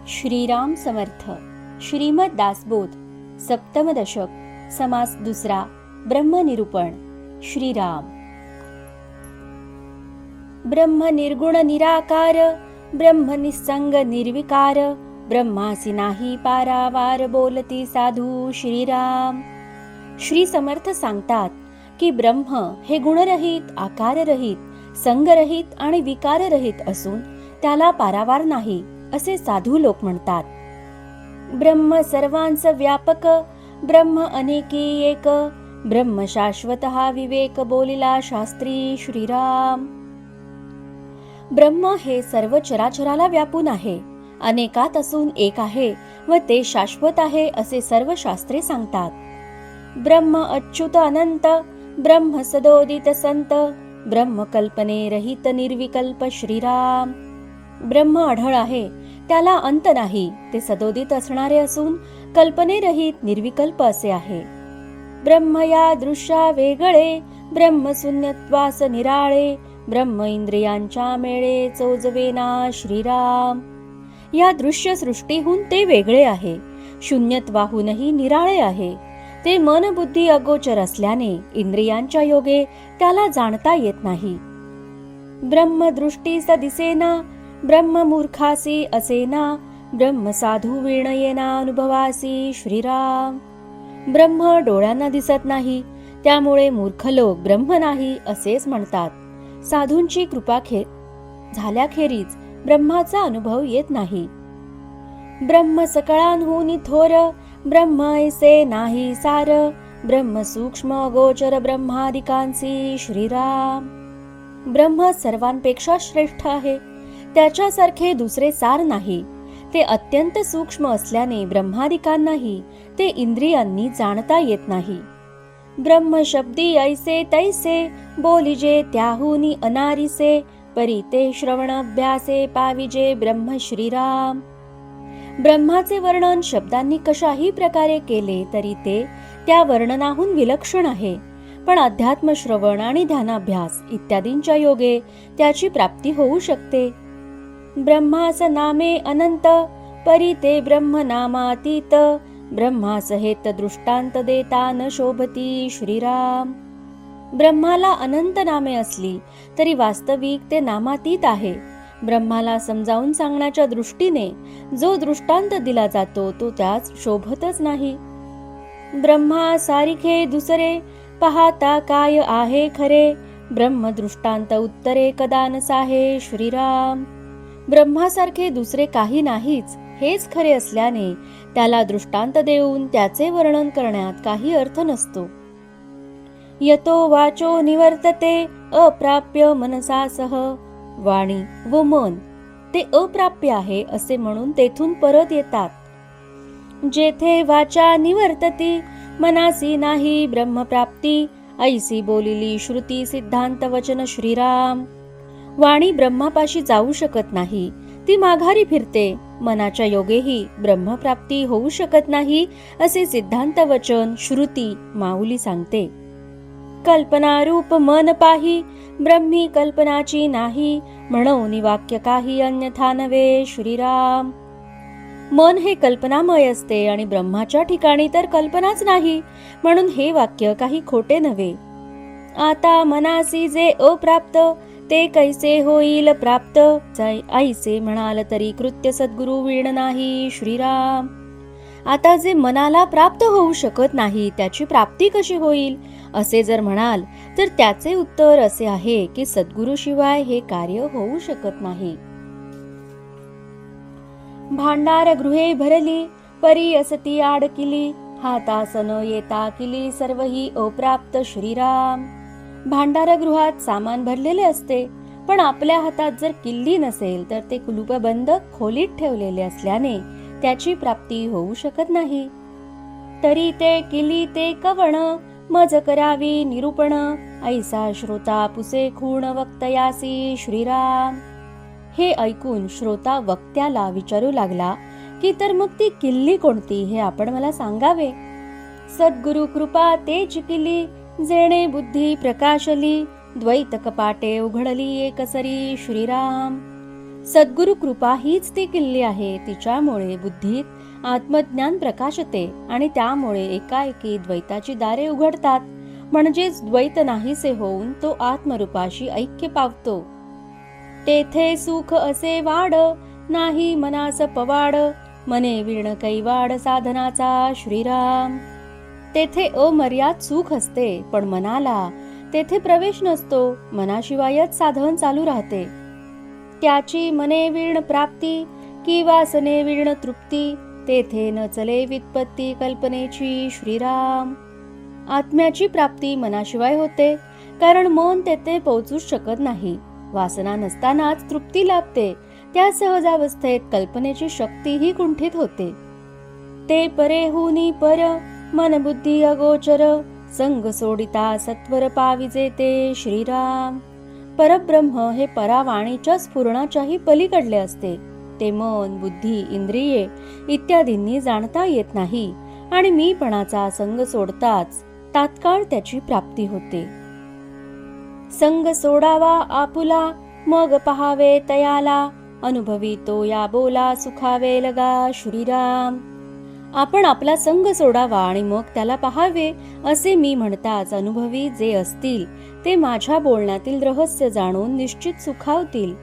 श्रीराम समर्थ. श्रीमद दासबोध. सप्तम दशक. समास दुसरा. ब्रह्मनिरूपण. श्रीराम. ब्रह्म निर्गुण निराकार, ब्रह्म निस्संग निर्विकार, ब्रह्मासी नाही पारावार, बोलती साधू श्रीराम. श्री समर्थ सांगतात की ब्रह्म हे गुणरहित, आकाररहित, संगरहित आणि विकाररहित असून त्याला पारावार नाही असे साधू लोक म्हणतात. ब्रह्म सर्वांच व्यापक, ब्रह्म अनेकी एक, ब्रह्म शाश्वत हा विवेक, बोलिला शास्त्री श्रीराम. ब्रह्म हे सर्व चराचराला व्यापून आहे, अनेकात असून एक आहे व ते शाश्वत आहे असे सर्व शास्त्रे सांगतात. ब्रह्म अच्युत अनंत, ब्रह्म सदोदित संत, ब्रह्म कल्पने रहित निर्विकल्प श्रीराम. ब्रह्म अढळ आहे, त्याला अंत नाही, ते सदोदित असणारे असून कल्पनेरहित निर्विकल्प असे आहे. ब्रह्म या दृश्या वेगळे, ब्रह्म शून्यत्वास निराळे, ब्रह्म इंद्रियांच्या मेळे चोजवेना श्रीराम. या दृश्य सृष्टीहून ते वेगळे आहे, शून्यत्वाहूनही निराळे आहे. ते मन बुद्धी अगोचर असल्याने इंद्रियांच्या योगे त्याला जाणता येत नाही. ब्रह्म दृष्टीस दिसेना, ब्रह्म मूर्खासी असेना, ब्रह्म साधू विणयेना अनुभवासी श्रीराम. ब्रह्म डोळ्यांना दिसत नाही, त्यामुळे मूर्ख लोक ब्रह्म नाही असेच म्हणतात. साधूंची कृपा झाल्याखेरीज ब्रह्माचा अनुभव येत नाही. ब्रह्म सकळांहून थोर, ब्रह्म ऐसे नाही सार, ब्रह्म सूक्ष्म गोचर ब्रह्मादिकांसी श्रीराम. ब्रह्म सर्वांपेक्षा श्रेष्ठ आहे, त्याच्यासारखे दुसरे सार नाही. ते अत्यंत सूक्ष्म असल्याने ब्रह्मादिकांनाही ते इंद्रियांनी जाणता येत नाही. ब्रह्म शब्दी ऐसे तैसे, बोलिजे त्याहूनी अनारिसे, परी ते श्रवण अभ्यासे पाविजे ब्रह्म श्रीराम. ब्रह्माचे वर्णन शब्दांनी कशाही प्रकारे केले तरी ते त्या वर्णनाहून विलक्षण आहे, पण अध्यात्म श्रवण आणि ध्यानाभ्यास इत्यादींच्या योगे त्याची प्राप्ती होऊ शकते. ब्रह्मास नामे अनंत, परी ते ब्रह्म नामातीत, ब्रह्मास हेत दृष्टांत देता न शोभती श्रीराम. ब्रह्माला अनंत नामे असली तरी वास्तविक ते नामातीत आहे. ब्रह्माला समजावून सांगण्याच्या दृष्टीने जो दृष्टांत दिला जातो तो त्यास शोभतच नाही. ब्रह्मा सारिखे दुसरे, पाहता काय आहे खरे, ब्रह्म दृष्टांत उत्तरे कदा नसाहे श्रीराम. ब्रह्मासारखे दुसरे काही नाहीच हेच खरे असल्याने त्याला दृष्टांत देऊन त्याचे वर्णन करण्यात काही अर्थ नसतो. यतो वाचो निवर्तते, अप्राप्य मनसासह, वाणी व मन ते अप्राप्य आहे असे म्हणून तेथून परत येतात. जेथे वाचा निवर्तती, मनासी नाही ब्रह्मप्राप्ती, ऐसी बोलिली श्रुती सिद्धांत वचन श्रीराम. वाणी ब्रह्मापाशी जाऊ शकत नाही, ती माघारी फिरते. मनाच्या योगेही ब्रह्मप्राप्ती होऊ शकत नाही असे सिद्धांत वचन श्रुती माऊली सांगते. कल्पनारूप मन पाही, ब्रह्मी कल्पनाची नाही, म्हणून वाक्य काही अन्यथा नव्हे श्रीराम. मन हे कल्पनामय असते आणि ब्रह्माच्या ठिकाणी तर कल्पनाच नाही, म्हणून हे वाक्य काही खोटे नव्हे. आता मनासी जे अप्राप्त, ते कैसे होईल प्राप्त, ऐसे म्हणाल तरी कृत्य सद्गुरु विण नाही श्रीराम. आता जे मनाला प्राप्त होऊ शकत नाही त्याची प्राप्ती कशी होईल असे जर म्हणाल तर त्याचे उत्तर असे आहे की सद्गुरु शिवाय हे कार्य होऊ शकत नाही. भांडार गृहे भरली, परी असती आडकिली, हातास न येता किली, सर्व ही अप्राप्त श्रीराम. भांडारगृहात सामान भरलेले असते, पण आपल्या हातात जर किल्ली नसेल तर ते कुलूपबंद खोलीत ठेवलेले असल्याने त्याची प्राप्ती होऊ शकत नाही. तरी ते किली ते कवण, मज करावी निरूपण, ऐसा श्रोता पुसे खूण वक्तयासी श्रीराम. हे ऐकून श्रोता वक्त्याला विचारू लागला की तर मग ती किल्ली कोणती हे आपण मला सांगावे. सद्गुरु कृपा तेच किल्ली, जेणे बुद्धी प्रकाशली, द्वैत कपाटे उघडली एकसरी श्रीराम. सद्गुरु कृपा हीच ती किल्ली आहे, तिच्यामुळे बुद्धीत आत्मज्ञान प्रकाशते आणि त्यामुळे एकाएकी द्वैताची दारे उघडतात. म्हणजेच द्वैत नाहीसे होऊन तो आत्मरूपाशी ऐक्य पावतो. तेथे सुख असे वाढ, नाही मनास पवाड, मने विण कैवाड साधनाचा श्रीराम. तेथे अमर्याद सुख असते, पण मनाला तेथे प्रवेश नसतो. मनाशिवायच साधन चालू राहते. त्याची मने विण प्राप्ती की वासने विण तृप्ती, तेथे न चले वित्पत्ती कल्पनेची श्रीराम. आत्म्याची प्राप्ती मनाशिवाय होते, कारण मन तेथे पोहोचूच शकत नाही. वासना नसतानाच तृप्ती लाभते. त्या सहजावस्थेत कल्पनेची शक्तीही कुंठित होते. ते परेहुनी पर, मन बुद्धी अगोचर, संग सोडिता सत्वर पाविजे ते श्रीराम. परब्रह्म हे परावाणीच्या स्फुरणाच्याही पलीकडले असते. ते मन, बुद्धी, इंद्रिये इत्यादींनी जाणता येत नाही आणि मीपणाचा संग सोडताच तात्काळ त्याची प्राप्ती होते. संग सोडावा आपुला, मग पहावे तयाला, अनुभवी तो या बोला सुखावे लगा श्रीराम. आपण आपला संग सोडावा आणि मग त्याला पहावे असे मी म्हणताच अनुभवी जे असतील ते माझ्या बोलण्यातील रहस्य जाणून निश्चित सुखावतील.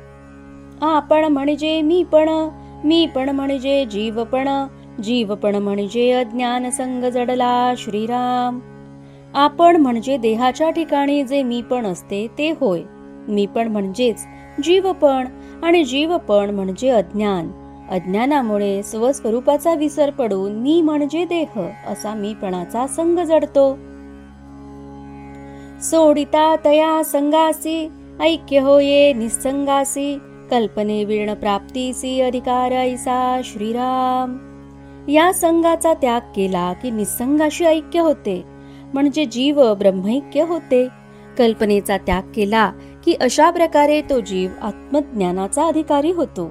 आपण म्हणजे मीपण, मीपण म्हणजे जीवपण, जीवपण म्हणजे अज्ञान संग जडला श्रीराम. आपण म्हणजे देहाच्या ठिकाणी जे मीपण असते ते होय. मीपण म्हणजेच जीवपण आणि जीवपण म्हणजे अज्ञान. अज्ञानामुळे स्वस्वरूपाचा विसर पडून मी म्हणजे देह असा मीपणाचा संग जडतो. सोडिता तया संगासी, ऐक्य होये निसंगासी, कल्पने विण प्राप्तीसी अधिकार ऐसा श्रीराम. या संगाचा त्याग केला की निसंगाशी ऐक्य होते, म्हणजे जीव ब्रह्मैक्य होते. कल्पनेचा त्याग केला की अशा प्रकारे तो जीव आत्मज्ञानाचा अधिकारी होतो.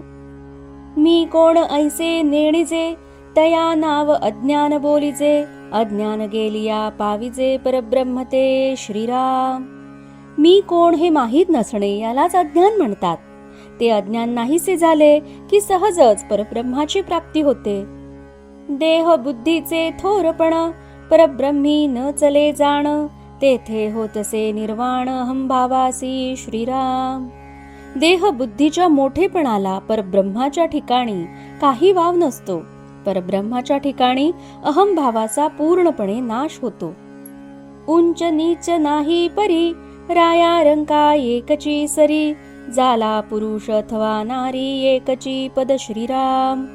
मी कोण ऐसे नेणिजे, तया नाव अज्ञान बोलिजे, अज्ञान गेलिया पाविजे परब्रह्म ते श्रीराम. मी कोण हे माहीत नसणे यालाच अज्ञान म्हणतात. ते अज्ञान नाहीसे झाले की सहजच परब्रह्माची प्राप्ती होते. देह बुद्धीचे थोरपण, परब्रह्मी न चले जाण, तेथे होतसे निर्वाण अहंभावासी श्रीराम. देह बुद्धीच्या मोठेपणाला परब्रह्माच्या ठिकाणी काही वाव नसतो. परब्रह्माच्या ठिकाणी अहंभावाचा पूर्णपणे नाश होतो. उंच नीच नाही परी, राया रंका एकची सरी, जाला पुरुष अथवा नारी एकची पद श्रीराम.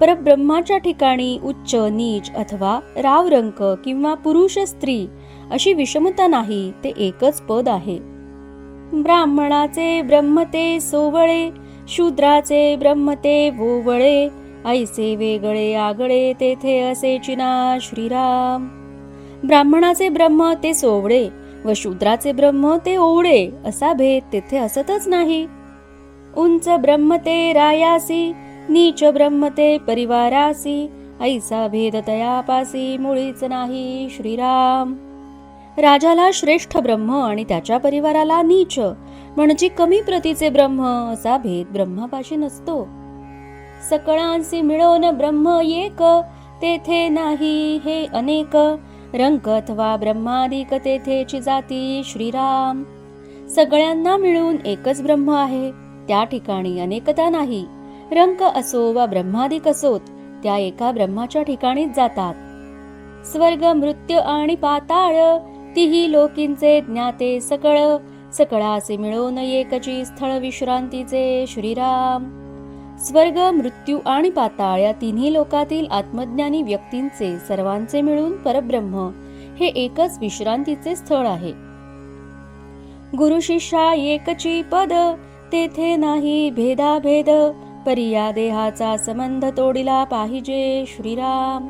परब्रह्माच्या ठिकाणी उच्च नीच अथवा रावरंक किंवा पुरुष स्त्री अशी विषमता नाही, ते एकच पद आहे. ब्राह्मणाचे ब्रह्मते सोवळे, शूद्राचे ब्रह्मते वोवळे, ऐसे वेगळे आगळे तेथे असे चिना श्रीराम. ब्राह्मणाचे ब्रह्म ते सोवळे व शूद्राचे ब्रह्म ते ओवळे असा भेद तेथे असतच नाही. उंच ब्रह्मते रायासी, नीच ब्रह्मते परिवारासी, ऐसा भेद तयापासी मुळीच नाही श्रीराम. राजाला श्रेष्ठ ब्रह्म आणि त्याच्या परिवाराला नीच म्हणजे कमी प्रतीचे ब्रह्म असा भेद ब्रह्मापाशी नसतो. सकळांसी मिळवून ब्रह्म एक, तेथे नाही हे अनेक, रंक अथवा ब्रह्मादिक तेथेची जाती श्रीराम. सगळ्यांना मिळून एकच ब्रह्म आहे, त्या ठिकाणी अनेकता नाही. रंक असो वा ब्रह्मादिक असोत, त्या एका ब्रह्माच्या ठिकाणीच जातात. स्वर्ग मृत्यू आणि पाताळ, तिही लोकींचे ज्ञाते सकळ, सकळासे मिळून एकची स्थळ विश्रांतीचे श्रीराम. स्वर्ग मृत्यू आणि पाताळ या तिन्ही लोकातील आत्मज्ञानी व्यक्तींचे सर्वांचे मिळून परब्रह्म हे एकच विश्रांतीचे स्थळ आहे. गुरु शिष्या एकची पद, तेथे नाही भेदाभेद, परिया देहाचा संबंध तोडिला पाहिजे श्रीराम.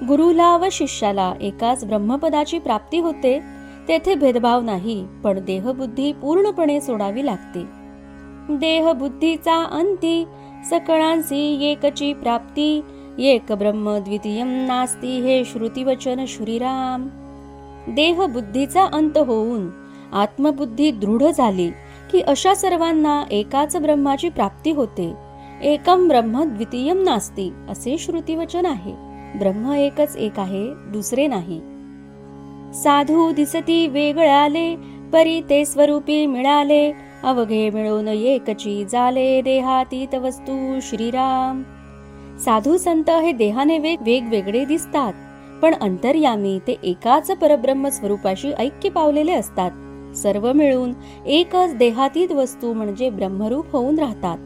गुरुला व शिष्याला एकाच ब्रह्मपदाची प्राप्ती होते, तेथे भेदभाव नाही, पण देहबुद्धी पूर्णपणे सोडावी लागते. देहबुद्धीचा अंती, सकळांसी एकची प्राप्ती, एक ब्रह्म द्वितीयम नास्ती हे श्रुतिवचन श्रीराम. देहबुद्धीचा अंत होऊन आत्मबुद्धी दृढ झाली की अशा सर्वांना एकाच ब्रह्माची प्राप्ती होते. एकम ब्रह्म द्वितीयम नास्ती असे श्रुतिवचन आहे. ब्रह्म एकच एक आहे, दुसरे नाही. साधू दिसती वेगळ्याले, परी ते स्वरूपी मिळाले. अवघे मिळून एकची झाले, देहातीत वस्तू श्रीराम. साधू संत हे देहाने वेगवेगळे दिसतात, पण अंतर्यामी ते एकाच परब्रह्म स्वरूपाशी ऐक्य पावलेले असतात. सर्व मिळून एकच देहातीत वस्तू म्हणजे ब्रह्मरूप होऊन राहतात.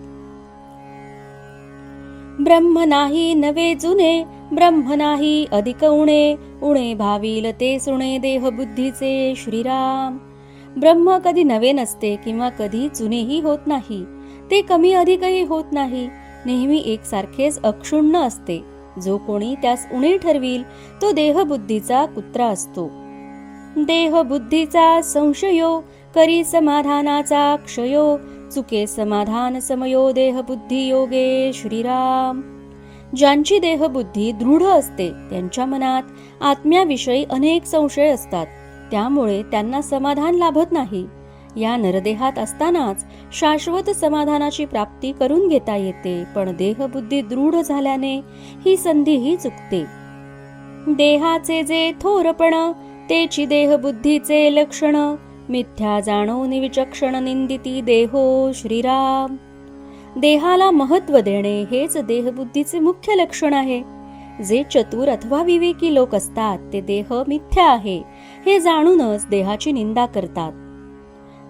ब्रह्म नाही नवे जुने, ब्रह्म नाही अधिक उणे. उणे भाविल ते सुणे, देह बुद्धीचे श्रीराम. ब्रह्म कधी नवे नसते किंवा कधी जुनेही होत नाही. ते कमी अधिकही होत नाही. नेहमी एकसारखेच अक्षुण्ण असते. जो कोणी त्यास उणे ठरविल तो देहबुद्धीचा कुत्रा असतो. देहबुद्धीचा संशयो, करी समाधानाचा क्षयो. चुके समाधान समयो, देहबुद्धी योगे श्रीराम. ज्यांची देहबुद्धी दृढ असते त्यांच्या मनात आत्म्याविषयी अनेक संशय असतात. त्यामुळे त्यांना समाधान लाभत नाही. या नरदेहात असतानाच शाश्वत समाधानाची प्राप्ती करून घेता येते, पण देहबुद्धी दृढ झाल्याने ही संधीही चुकते. देहाचे जे थोरपण, तेची देहबुद्धीचे लक्षण. मिथ्या जाणून विचक्षण, निंदिती देहो श्रीराम. देहाला महत्व देणे हेच देहबुद्धीचे मुख्य लक्षण आहे. जे चतुर अथवा विवेकी लोक असतात ते देह मिथ्या आहे हे जाणूनच देहाची निंदा करतात.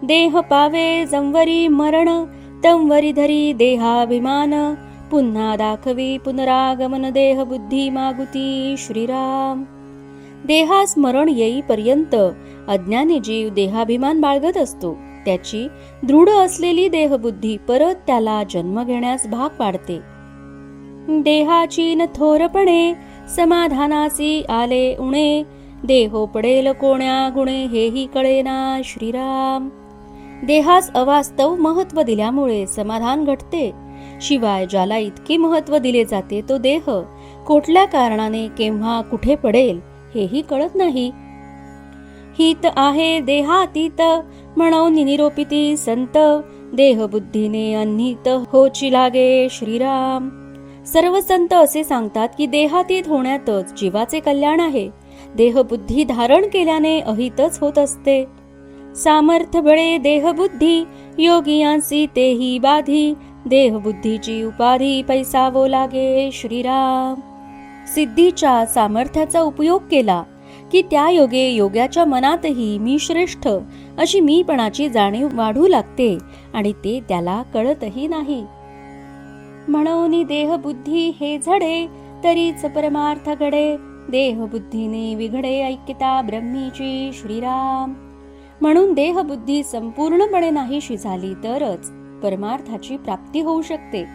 देह पावे जंवरी मरण, तंवरी धरी देहाभिमान. पुन्हा दाखवी पुनरागमन, देहबुद्धी मागुती श्रीराम. देहास मरण येईपर्यंत अज्ञानी जीव देहाभिमान बाळगत असतो. त्याची दृढ असलेली देहबुद्धी परत त्याला जन्म घेण्यास भाग पाडते. देहाची न थोरपणे, समाधानासी आले उणे. देहो पडेल कोण्या गुणे, हेही कळेना श्रीराम. देहास अवास्तव महत्व दिल्यामुळे समाधान घटते. शिवाय ज्याला इतके महत्व दिले जाते तो देह कुठल्या कारणाने केव्हा कुठे पडेल हेही कळत नाही. हित आहे देहातीत, म्हणून निरोपिती संत. देहबुद्धीने अन्नित होची लागे श्रीराम. सर्व संत असे सांगतात की देहातीत होण्यातच जीवाचे कल्याण आहे. देहबुद्धी धारण केल्याने अहितच होत असते. सामर्थ्य बळे देहबुद्धी, योगियांसी तेही बाधी. देहबुद्धीची उपाधी पैसावो लागे श्रीराम. सिद्धीच्या सामर्थ्याचा उपयोग केला की त्या योगे योग्याच्या मनातही मी श्रेष्ठ अशी मीपणाची जाणीव वाढू लागते आणि ते त्याला कळतही नाही. म्हणून देहबुद्धी हे झडे, तरीच परमार्थ घडे. देहबुद्धीने विघडे ऐक्यता ब्रह्मीची श्रीराम. म्हणून देहबुद्धी संपूर्णपणे नाहीशी झाली तरच परमार्थाची प्राप्ती होऊ शकते.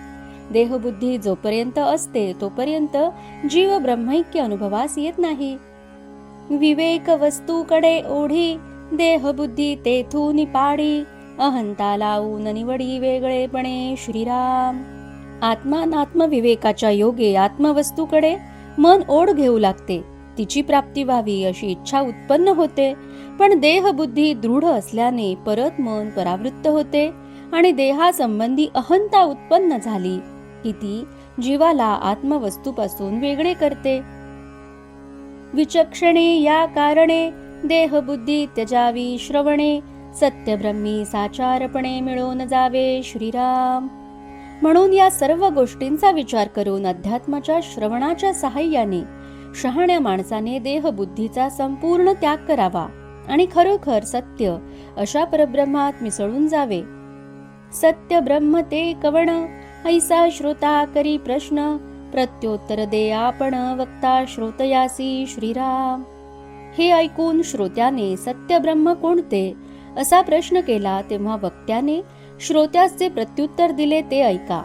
देहबुद्धी जोपर्यंत असते तोपर्यंत जीव ब्रह्मैक्य अनुभवास येत नाही. विवेक वस्तूकडे ओढी, देहबुद्धी तेथून पाडी. अहंता लावून निवडी वेगळेपणे श्रीराम. आत्मानात्मविवेकाच्या योगे आत्मवस्तूकडे मन ओढ घेऊ लागते. तिची प्राप्ती व्हावी अशी इच्छा उत्पन्न होते, पण देहबुद्धी दृढ असल्याने परत मन परावृत्त होते आणि देहासंबंधी अहंता उत्पन्न झाली की ती जीवाला आत्मवस्तूपासून वेगळे करते. विचक्षणे या कारणे, देहबुद्धी त्यजावी श्रवणे. सत्यब्रह्मी साचारपणे मिळून जावे श्रीराम. म्हणून या सर्व गोष्टींचा विचार करून अध्यात्माच्या श्रवणाच्या साहाय्याने शहाण्या माणसाने देहबुद्धीचा संपूर्ण त्याग करावा आणि खरोखर सत्य अशा परब्रह्मात मिसळून जावे. सत्य ब्रह्म ते कवण, ऐसा श्रोता करी प्रश्न. प्रत्योत्तर दे आपण, वक्ता श्रोतयासी श्रीराम. हे ऐकून श्रोत्याने सत्य ब्रह्म कोणते असा प्रश्न केला तेव्हा वक्त्याने श्रोत्याचे प्रत्युत्तर दिले ते ऐका.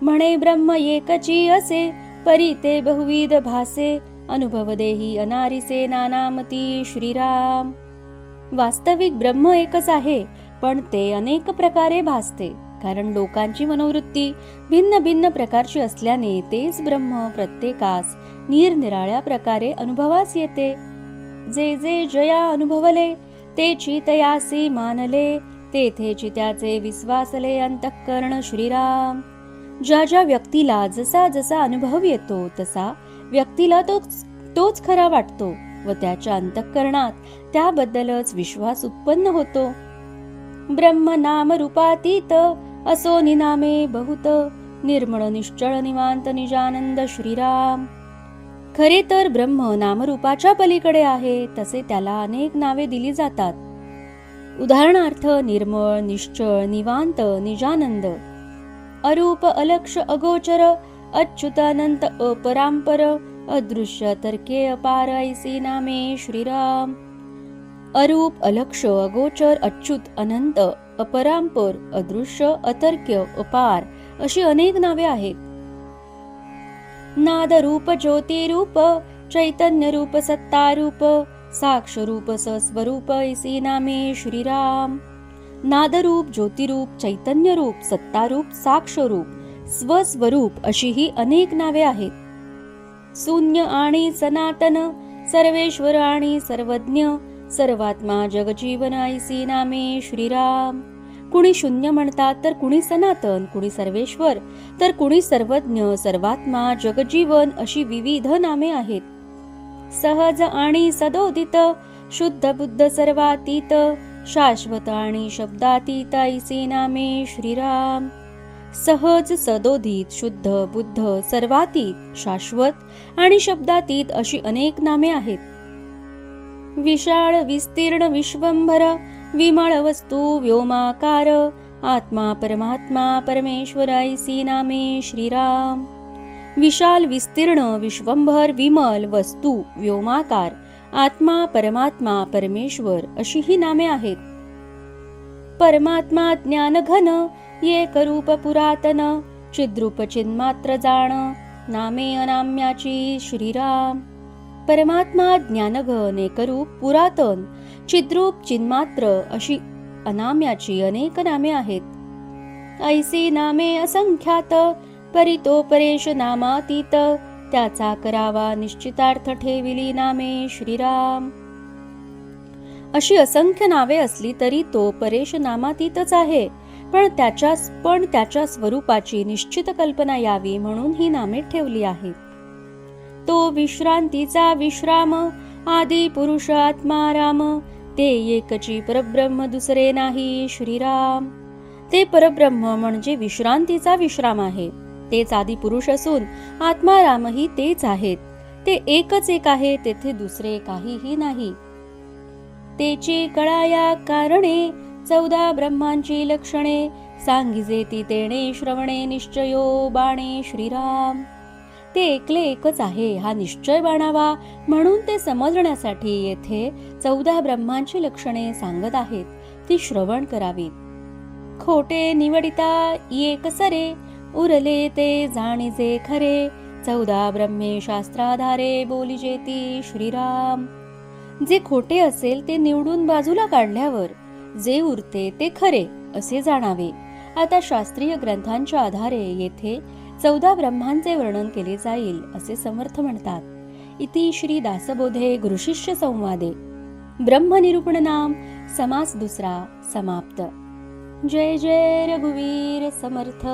म्हणे ब्रह्म एकची असे, परी ते बहुविध भासे. अनुभव देही अनारिसे, नानामती श्रीराम. वास्तविक ब्रह्म एकच आहे, पण ते अनेक प्रकारे भासते. कारण लोकांची मनोवृत्ती भिन्न भिन्न प्रकारची असल्याने तेच ब्रह्म प्रत्येकास निरनिराळ्या प्रकारे अनुभवास येते. जे जे जया अनुभवले, ते चितयासी मानले. तेथेची त्याचे विश्वासले अंतःकरण श्रीराम. ज्या ज्या व्यक्तीला जसा जसा अनुभव येतो तसा व्यक्तीला तोच खरा वाटतो व त्याच्या अंतःकरणात त्याबद्दलच विश्वास उत्पन्न होतो. ब्रह्म नाम रूपातीत असो निनामे बहुत, निर्मळ निश्चळ निवांत निजानंद श्रीराम. खरे तर ब्रह्म नामरूपाच्या पलीकडे आहे, तसे त्याला अनेक नावे दिली जातात. उदाहरणार्थ निर्मळ, निश्चळ, निवांत, निजानंद. अरूप, अलक्ष, अगोचर, अच्युत, अनंत, अपरांपर, अदृश्य, तर्के, अपार ऐसी नामे श्रीराम. अरूप, अलक्ष, अगोचर, अच्युत, अनंत, अपरांपर, अदृश्य, अतर्क्य, अपार अशी अनेक नावे आहेत. नादरूप, ज्योतिरूप, चैतन्यरूप, सत्तारूप, साक्षरूप, सस्वरूप ऐसी नामे श्रीराम. नादरूप, ज्योतिरूप, चैतन्यरूप, सत्तारूप, साक्षरूप, स्वस्वरूप अशी ही अनेक नावे आहेत. शून्य आणि सनातन, सर्वेश्वर आणि सर्वज्ञ, सर्वात्मा, जगजीवन ऐसी नामे श्रीराम. कुणी शून्य म्हणतात तर कुणी सनातन, कुणी सर्वेश्वर तर कुणी सर्वज्ञ, सर्वात्मा, जगजीवन अशी विविध नामे आहेत. सहज आणि सदोदित, शुद्ध बुद्ध, सर्वातीत, शाश्वत आणि शब्दातीत ऐसी नामे श्रीराम. सहज, सदोदित, शुद्ध, बुद्ध, सर्वातीत, शाश्वत आणि शब्दातीत अशी अनेक नामे आहेत. विशाळ, विस्तीर्ण, विश्वंभर, विमळ वस्तू, व्योमाकार, आत्मा, परमात्मा, परमेश्वर ऐसी नामे श्रीराम. विशाल, विस्तीर्ण, विश्वंभर, विमल, वस्तू, व्योमाकार, आत्मा, परमात्मा, परमेश्वर अशी ही नामे आहेत. परमात्मा ज्ञानघन, एकरूप पुरातन, चिद्रूप चिन्मात्र जाण, नामे अनाम्याची श्रीराम. परमात्मा ज्ञानघन, एकरूप, पुरातन, चिद्रूप, चिन्मात्र अशी अनाम्याची अनेक नामे आहेत. ऐसी नामे असंख्यात, परितो परेश नामातीत, त्याचा करावा निश्चितार्थ ठेविली नामे श्रीराम. अशी असंख्य नावे असली तरी तो परेश नामातीतच आहे, पण त्याच्या स्वरूपाची निश्चित कल्पना यावी म्हणून ही नामे ठेवली आहेत. तो विश्रांतीचा विश्राम, आदी पुरुष आत्मा राम, ते एकची परब्रह्म दुसरे नाही श्रीराम. ते परब्रह्म म्हणजे विश्रांतीचा विश्राम आहे, तेच आदी पुरुष असून आत्मा रामही तेच आहेत. ते एकच एक आहे, तेथे दुसरे काहीही नाही. तेची कळाया कारणे, 14 ब्रह्मांची लक्षणे, सांगिजे ती तेणे श्रवणे, निश्चयो बाणे श्रीराम. ते एकले एकच आहे हा निश्चय बाणावा म्हणून ते समजण्यासाठी येथे 14 ब्रह्मांची लक्षणे सांगत आहेत, ती श्रवण करावीत. खोटे निवडिता एक सरे, उरले ते जाणीजे खरे, 14 ब्रह्मे शास्त्राधारे, बोलिजे ती श्रीराम. जे खोटे असेल ते निवडून बाजूला काढल्यावर जे उरते ते खरे असे जाणावे. आता शास्त्रीय ग्रंथांच्या आधारे येथे 14 ब्रह्मांचे वर्णन केले जाईल असे समर्थ म्हणतात. इति श्री दासबोधे गुरुशिष्य संवादे ब्रह्मनिरूपण नाम समास दुसरा समाप्त. जय जय रघुवीर समर्थ.